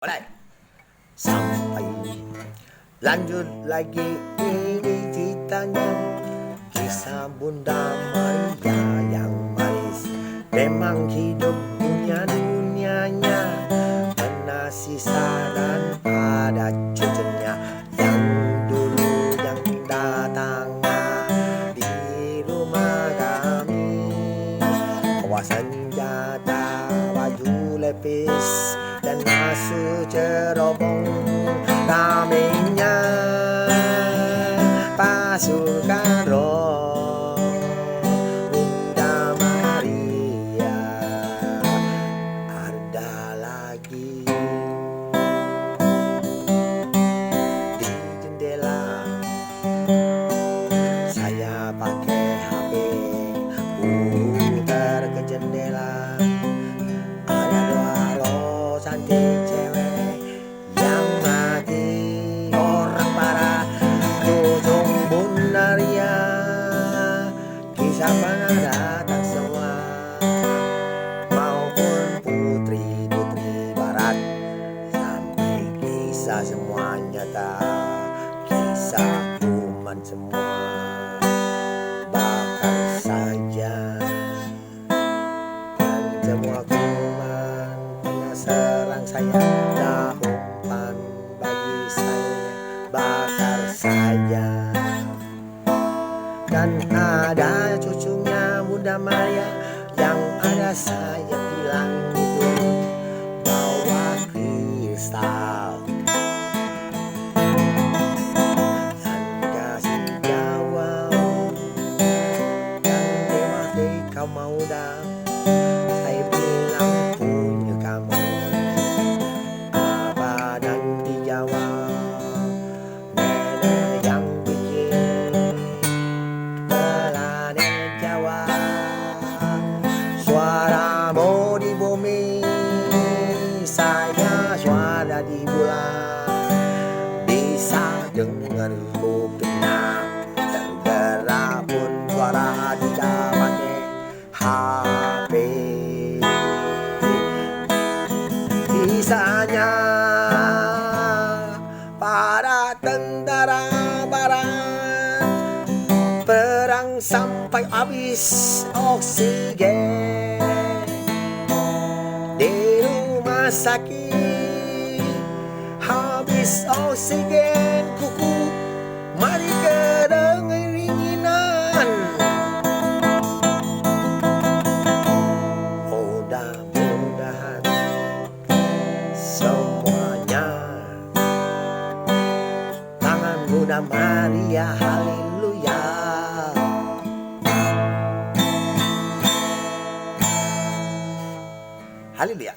Mulai. Sampai lanjut lagi ini ceritanya, kisah Bunda Maria yang manis. Memang hidup dunianya pernah sisa dan ada cucunya yang dulu yang datang di rumah kami, bawa senjata, baju lepis dan nasi cerobong. Namanya pasukan roh Bunda Maria. Ada lagi di jendela, saya pakai HP putar ke jendela. Ada dua roh cantik cewek yang mati, orang parah ujung Bunda Maria. Kisah pernah datang semua, maupun putri-putri barat, sampai kisah semua nyata, kisah kuman semua bakar saja. Dan semua kuman pernah serang saya, umpan bagi saya bakar saja. Dan ada cucunya Bunda Maria yang ada saya bilang itu bawa kristal dan kasih jawab, dan memakai kau mau dah. Saya bilang punya kamu apa, dan dijawab nenek yang bikin planet Jawa. Suaramu di bumi, saya suara di bulan, bisa dengar kupingnya tergerak pun suara tidak pakai HP. Kisahnya para tentara barat, perang sampai habis oksigen di rumah sakit. Habis oksigen kuku, mari kedinginan. Mudah-mudahan semuanya tangan Bunda Maria, haleluya. Haleluya.